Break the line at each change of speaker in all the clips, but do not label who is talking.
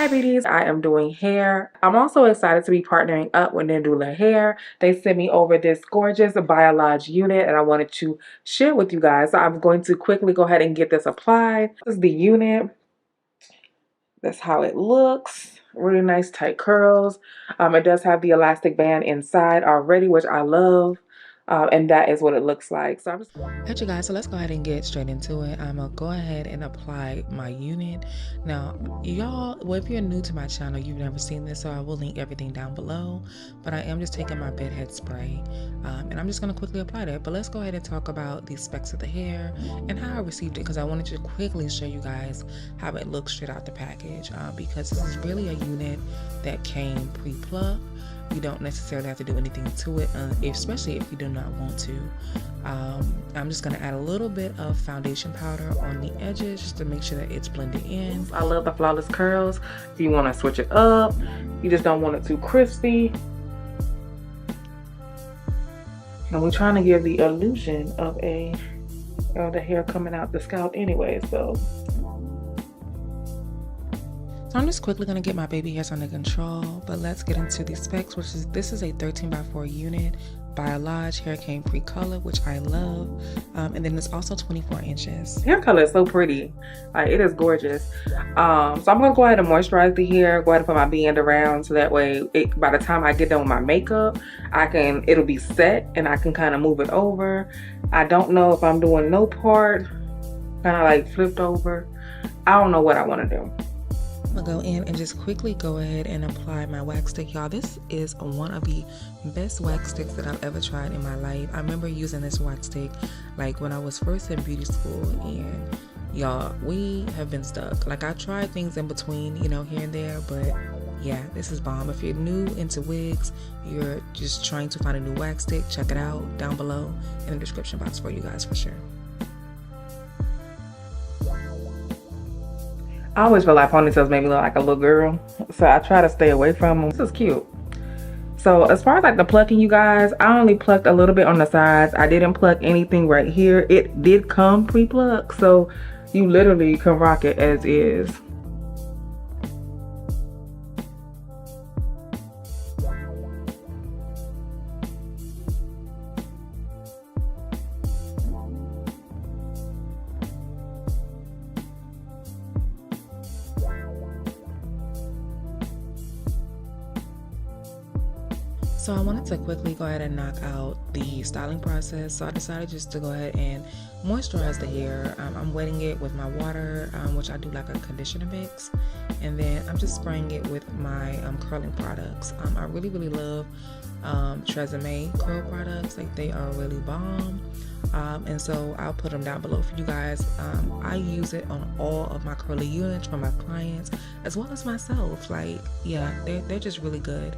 Hi beauties, I am doing hair. I'm also excited to be partnering up with Nadula Hair. They sent me over this gorgeous YTBGIFT unit and I wanted to share with you guys. So I'm going to quickly go ahead and get this applied. This is the unit. That's how it looks. Really nice tight curls. It does have the elastic band inside already, which I love. And that is what it looks like. So I'm just
Alright, you guys, so let's go ahead and get straight into it. I'm gonna go ahead and apply my unit. Now, y'all, well, if you're new to my channel, you've never seen this, so I will link everything down below. But I am just taking my bedhead spray, and I'm just gonna quickly apply that. But let's go ahead and talk about the specs of the hair and how I received it, because I wanted to quickly show you guys how it looks straight out the package. Because this is really a unit that came pre-plucked. You don't necessarily have to do anything to it, especially if you do not want to. I'm just going to add a little bit of foundation powder on the edges just to make sure that it's blended in.
I love the flawless curls. If you want to switch it up, you just don't want it too crispy. And we're trying to give the illusion of the hair coming out the scalp anyway, so
I'm just quickly going to get my baby hairs under control, but let's get into the specs, which is, this is a 13x4 unit by YTBGIFT. Hair came pre-color, which I love. And then it's also 24 inches.
Hair color is so pretty. Like, it is gorgeous. So I'm going to go ahead and moisturize the hair, go ahead and put my band around so that way by the time I get done with my makeup, it'll be set and I can kind of move it over. I don't know if I'm doing no part, kind of like flipped over. I don't know what I want to do.
I'm gonna go in and just quickly go ahead and apply my wax stick. Y'all, this is one of the best wax sticks that I've ever tried in my life. I remember using this wax stick like when I was first in beauty school, and y'all, we have been stuck. Like, I tried things in between, you know, here and there, but yeah, this is bomb. If you're new into wigs, you're just trying to find a new wax stick, check it out down below in the description box for you guys for sure.
I always feel like ponytails make me look like a little girl, so I try to stay away from them. This is cute. So as far as like the plucking, you guys, I only plucked a little bit on the sides. I didn't pluck anything right here. It did come pre-plucked, so you literally can rock it as is.
So I wanted to quickly go ahead and knock out the styling process. So I decided just to go ahead and moisturize the hair. I'm wetting it with my water, which I do like a conditioner mix. And then I'm just spraying it with my curling products. I really love Tresemme curl products. Like, they are really bomb. And so I'll put them down below for you guys. I use it on all of my curly units for my clients as well as myself. Like, yeah, they're just really good.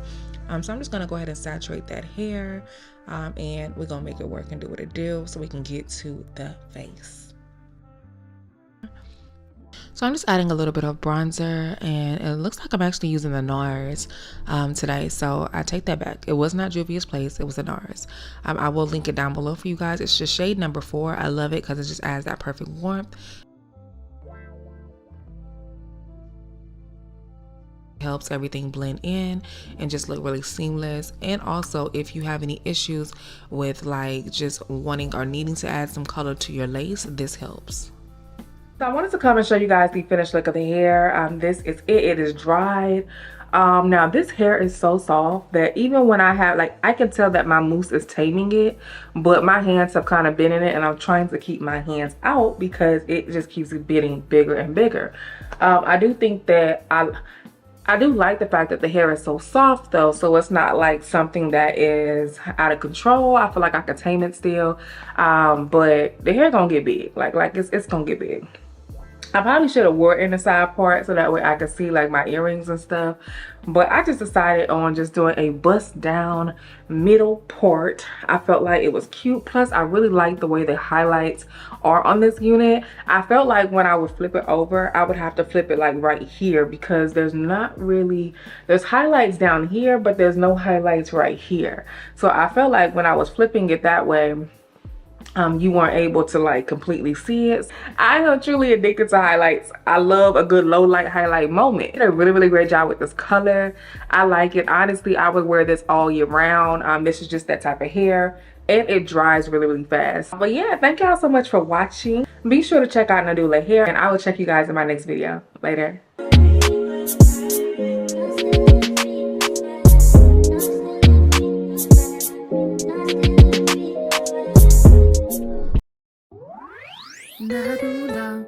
So I'm just gonna go ahead and saturate that hair, and we're gonna make it work and do what it do so we can get to the face. So I'm just adding a little bit of bronzer, and it looks like I'm actually using the NARS today. So I take that back. It was not Juvia's Place, it was the NARS. I will link it down below for you guys. It's just shade number 4. I love it because it just adds that perfect warmth. Helps everything blend in and just look really seamless. And also, if you have any issues with like just wanting or needing to add some color to your lace, this helps.
So I wanted to come and show you guys the finished look of the hair. This is it. It is dried. Now this hair is so soft that even when I have, like, I can tell that my mousse is taming it, but my hands have kind of been in it, and I'm trying to keep my hands out because it just keeps getting bigger and bigger. I do think that I do like the fact that the hair is so soft though, so it's not like something that is out of control. I feel like I could tame it still, but the hair gonna get big. Like it's gonna get big. I probably should have wore it in the side part so that way I could see like my earrings and stuff. But I just decided on just doing a bust down middle part. I felt like it was cute. Plus, I really like the way the highlights are on this unit. I felt like when I would flip it over, I would have to flip it like right here because there's not really, there's highlights down here, but there's no highlights right here. So I felt like when I was flipping it that way, you weren't able to like completely see it. I am truly addicted to highlights. I love a good low light highlight moment. They did a really great job with this color. I like it. Honestly, I would wear this all year round. This is just that type of hair, and it dries really fast. But yeah, thank y'all so much for watching. Be sure to check out Nadula Hair, and I will check you guys in my next video. Later.
Nadula.